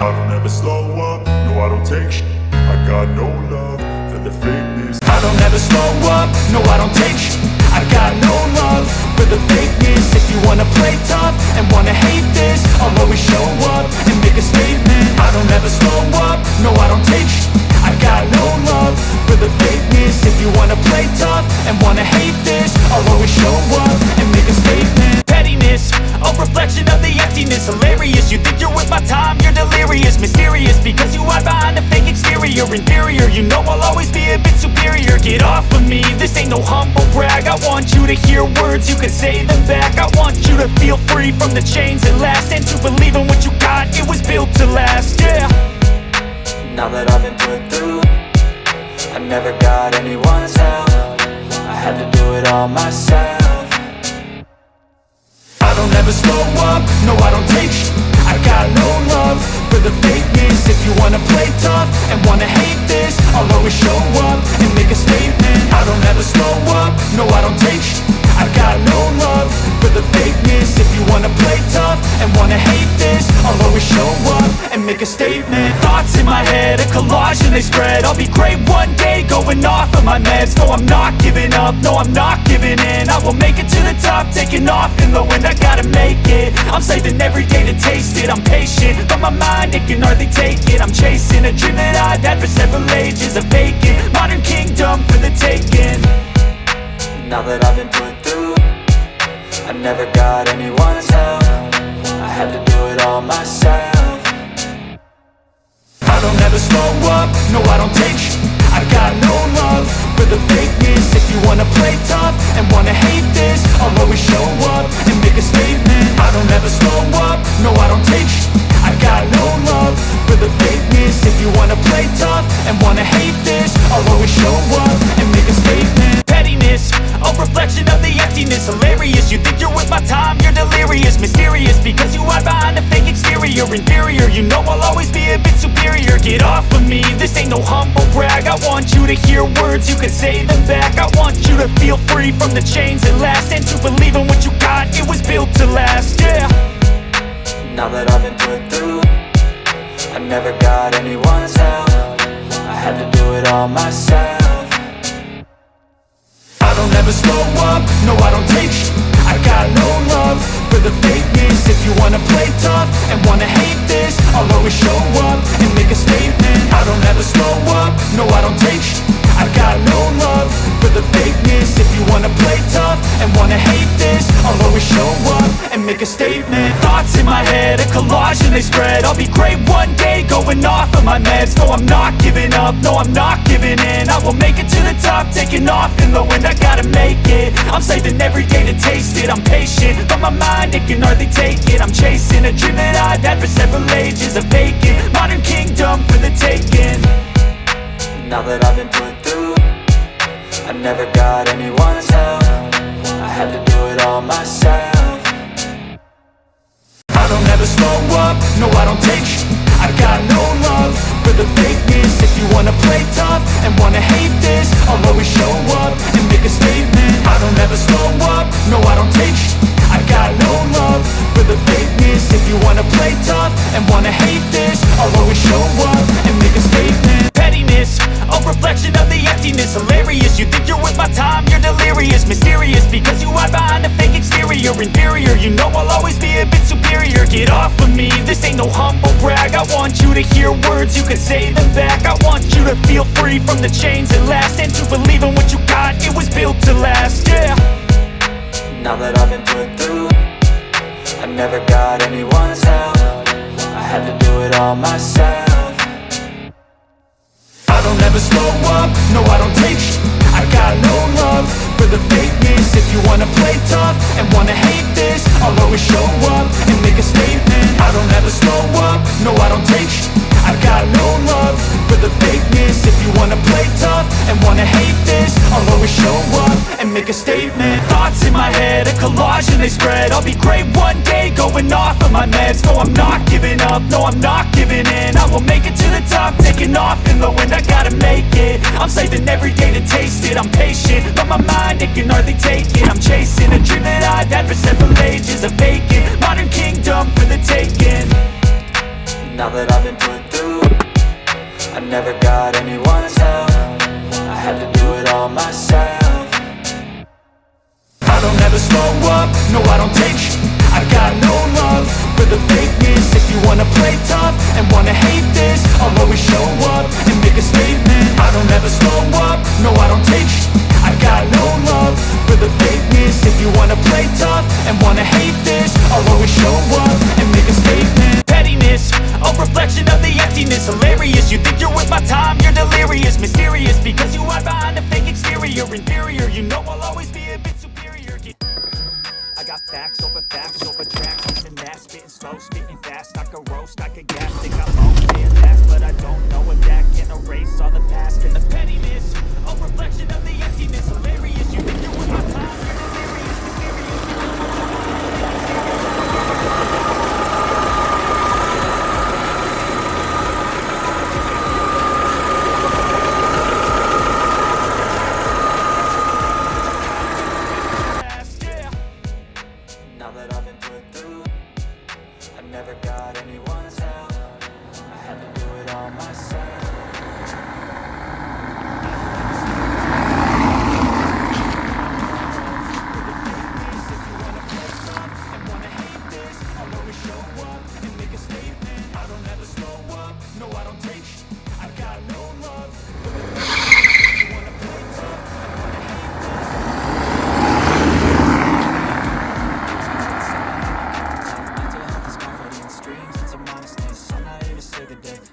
I don't ever slow up, no I don't take shit. I got no love for the fakeness. I don't ever slow up, no I don't take shit. I got no love for the fakeness. If you wanna play tough and wanna hate this, I'll always show up and make a statement. I don't ever slow up, no I don't take shit. I got no love for the fakeness. If you wanna play tough and wanna hate this, I'll always show up and make a statement. Pettiness, a reflection of the emptiness. Hilarious, you think you're worth my time, you're delirious. Mysterious, because you hide behind a fake exterior. Inferior, you know I'll always be a bit superior. Get off of me, this ain't no humble brag. I want you to hear words, you can say them back. I want you to feel free from the chains that last, and to believe in what you got, it was built to last, yeah. Now that I've been put through, I never got anyone's help. I had to do it all myself. I don't ever slow up, no I don't take shit. I got no love for the fakeness. If you wanna play tough and wanna hate this, I'll always show up and make a statement. I don't ever slow up, no I don't take shit. I got no love for the fakeness. If you wanna play tough and wanna hate this, I'll always show up and make a statement. Thoughts in my head, a collage and they spread. I'll be great one day, going off of my meds. No, I'm not giving up, no, I'm not giving in. I will make it to the top, taking off in the wind. I gotta make it, I'm saving every day to taste it. I'm patient, but my mind, it can hardly take it. I'm chasing a dream that I've had for several ages. A vacant, modern kingdom for the taking. Now that I've been put through, I never got anyone's help. I had to do it all myself. I don't ever slow up, no I don't take shit. I got no love for the fakeness. If you wanna play tough and wanna hate this, I'll always show up and make a statement. I don't ever slow up, no I don't take shit. I got no love for the fakeness. If you wanna play tough and wanna hate this, I'll always show up and make a statement. Pettiness, a reflection of the emptiness. Hilarious, you think you're worth my time, you're delirious. Mysterious, because you hide behind a fake exterior. Inferior, you know I'll always be a bit superior. Get off of me, this ain't no humble brag. I want you to hear words, you can say them back. I want you to feel free from the chains that last, and to believe in what you got, it was built to last, yeah. Now that I've been put through, I never got anyone's help. I had to do it all myself. I don't ever slow up, no I don't take shit. I got no love for the fakeness. If you wanna play tough and wanna hate this, I'll always show up and make a statement. I don't ever slow up, no I don't take shit. I got no love for the fakeness. If you wanna play tough and wanna hate this, I'll always show up and make a statement. Thoughts in my head, a collage and they spread. I'll be great one day, going off of my meds. No, I'm not giving up, no, I'm not giving in. I will make it to the top, taking off in the wind. I gotta make it, I'm saving every day to taste it. I'm patient, but my mind, it can hardly take it. I'm chasing a dream that I've had for several ages. A vacant, modern kingdom for the taking. Now that I've been put through, I never got anyone's help. I had to do it all myself. I don't ever slow up, no I don't take shit. I got no love for the fakeness. If you wanna play tough and wanna hate this, I'll always show up and make a statement. I don't ever slow up, no I don't take shit. I got no love for the fakeness. If you wanna play tough and wanna hate this, I'll always show up and make a statement. Pettiness, a reflection of the emptiness. Hilarious, you think you're worth my time, you're delirious. Mysterious, because you hide behind a fake exterior. Inferior, you know I'll always be a bit superior. Get off of me, this ain't no humble brag. I want you to hear words, you can say them back. I want you to feel free from the chains that last, and to believe in what you got, it was built to last, yeah. Now that I've been put through, I never got anyone's help. I had to do it all myself. I don't ever slow up, no I don't take shit. I got no love for the fakeness. If you wanna play tough and wanna hate this, I'll always show up and make a statement. I don't ever slow up, no I don't take shit. I got no love for the fakeness. If you wanna play tough and wanna hate this, I'll always show up and make a statement. Thoughts in my head, a collage and they spread. I'll be great one day, going off of my meds. No, I'm not giving up, no, I'm not giving in. I will make it to the top, taking off in the wind. I gotta make it, I'm saving every day to taste it. I'm patient, but my mind, it can hardly take it. I'm chasing a dream that I've had for several ages. A vacant, modern kingdom for the taking. Now that I've been put through, I never got anyone's help. I had to do it all myself. I don't ever slow up, no I don't take sh**. I got no love for the fakeness. If you wanna play tough and wanna hate this, I'll always show up and make a statement. I don't ever slow up, no I don't take sh**. I got no love for the fakeness. If you wanna play tough and wanna hate this, I'll always show up and make a statement. Pettiness, a reflection of the emptiness. Hilarious, you think you're worth my time, you're delirious. Mysterious, because you hide behind a fake exterior. Inferior, you know I'll always be a bit superior. I got facts over tracks, this and that. Spitting slow, spitting fast, I could roast, I could gas. Think I'm on it fast, but I don't know if that can erase all the past. And the pettiness, a reflection of the emptiness. Hilarious, you think you're worth my time, you're delirious. Now that I've been put through, I never got anyone's help. I had to do it all myself. If you wanna play tough and wanna hate this, I'll always show up and make a statement. I don't ever slow up, no I don't take sh**. I got no love for the if you wanna play tough and wanna hate this.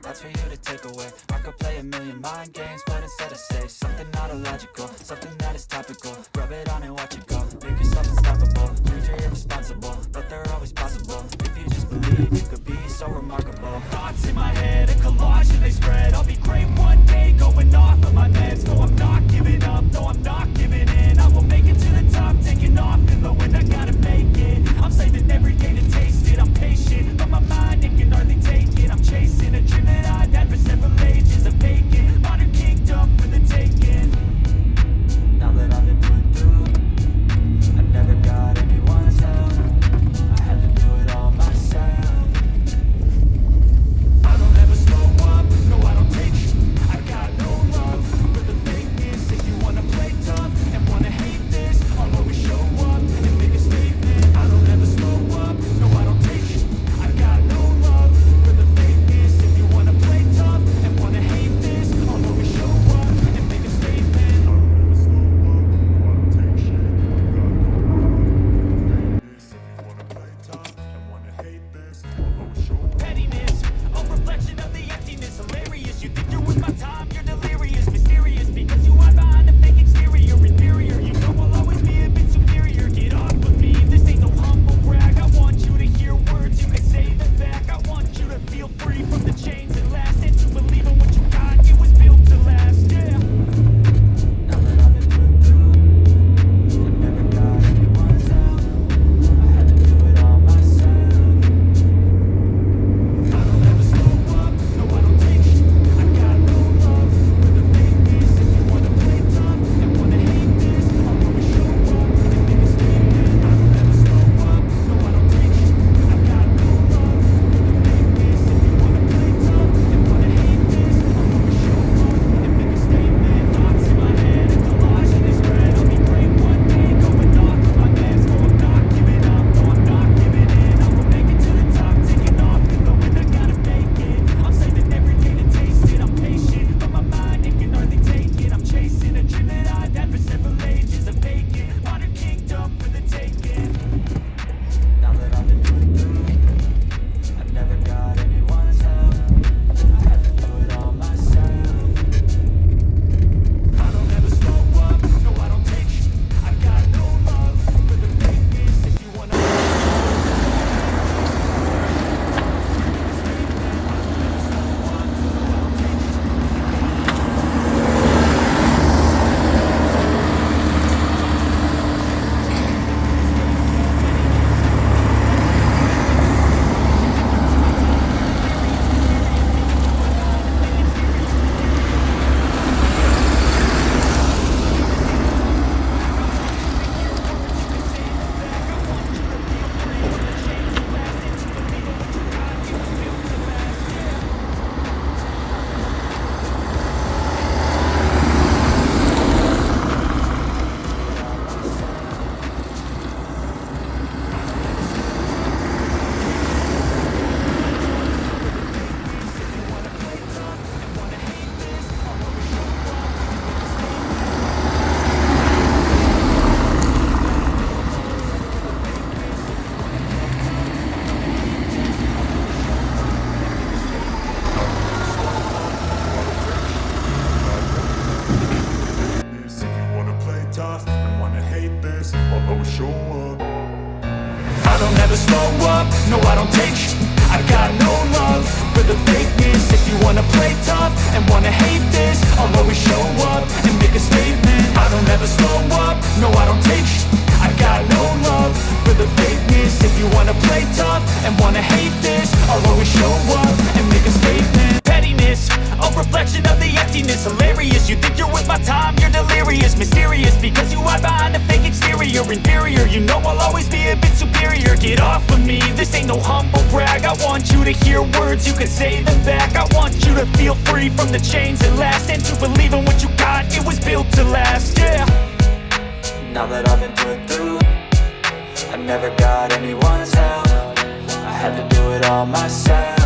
That's for you to take away. I could play a million mind games, but instead I say something not illogical, something that is topical. Rub it on and watch it go. Make yourself unstoppable. Dreams are irresponsible, but they're always possible. If you just believe, you could be so remarkable. Thoughts in my head, a collage and they spread. I'll be great one day, going off of my meds. No, I'm not giving up, no, I'm not giving in. I will make it to the top, taking off in the wind. I gotta make it. I'm saving every day to taste it. I'm patient, but my mind, it can hardly take it. I'm chasing a dream that I've had for several ages. A vacant modern kingdom for the taking. Now that I've been put through, I never got anyone's help. I had to do it all myself. I don't no I don't take sh**. I got no love for the fakeness. If you wanna play tough and wanna hate this, I'll always show up and make a statement. I don't ever slow up, no I don't take sh**. I got no love for the fakeness. If you wanna play tough and wanna hate this, I'll always show up and make a statement. Pettiness, a reflection of the emptiness. Hilarious, you think you're worth my time, you're delirious. Mysterious, because you hide behind a fake exterior. Inferior, you know I'll always be a bit superior. Get off of me, this ain't no humble brag. I want you to hear words, you can say them back. I want you to feel free from the chains that last, and to believe in what you got, it was built to last, yeah. Now that I've been put through, I never got anyone's help. I had to do it all myself.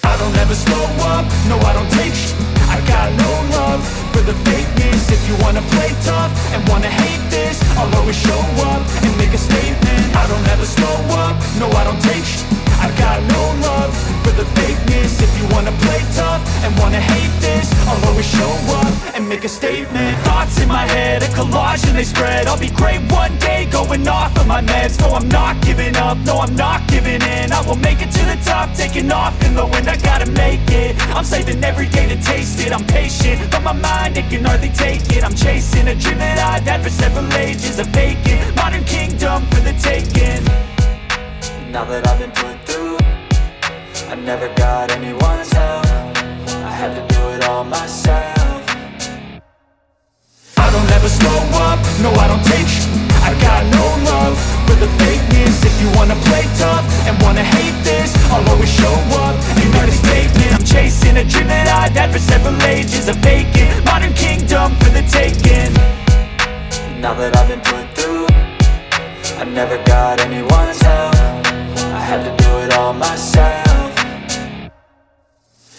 I don't ever slow up, no I don't take sh**. I got no love for the fakeness. If you wanna play tough and wanna hate this, I'll always show up and make a statement. I don't ever slow up, no I don't take sh**. I got no love for the fakeness. If you wanna play tough and wanna hate this, I'll always show up and make a statement. Thoughts in my head, a collage and they spread. I'll be great one day, going off of my meds. No, I'm not giving up, no, I'm not giving in. I will make it to the top, taking off in the wind. I gotta make it, I'm saving every day to taste it. I'm patient, but my mind, it can hardly take it. I'm chasing a dream that I've had for several ages. A vacant, modern kingdom for the taking. Now that I've been put through, I never got anyone's help. I had to do it all myself. I don't ever slow up, no I don't take sh**. I got no love for the fakeness. If you wanna play tough and wanna hate this, I'll always show up and make a statement. I'm chasing a dream that I've had for several ages. A vacant, modern kingdom for the taking. Now that I've been put through, I never got anyone's help. I had to do it all myself.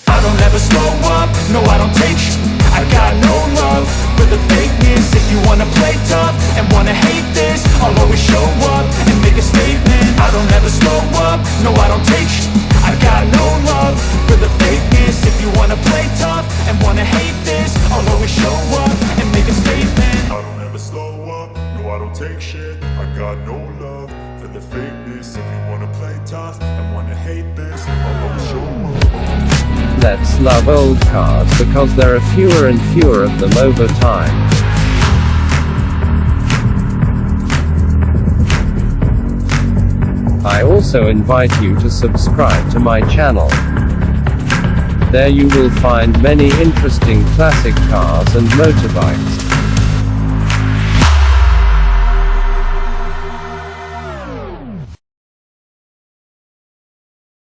I don't ever slow up, no I don't take sh**. I got no love for the fakeness. If you wanna play tough and wanna hate this, I'll always show up and make a statement. I don't ever slow up, no I don't take sh**. I got no love for the fakeness. If you wanna play tough and wanna hate this, I'll always show up and make a statement. I don't ever slow up, no I don't take shit. I got no love for the fakeness. If you wanna play tough and wanna hate this, I'll always show up. Let's love old cars because there are fewer and fewer of them over time. I also invite you to subscribe to my channel. There you will find many interesting classic cars and motorbikes.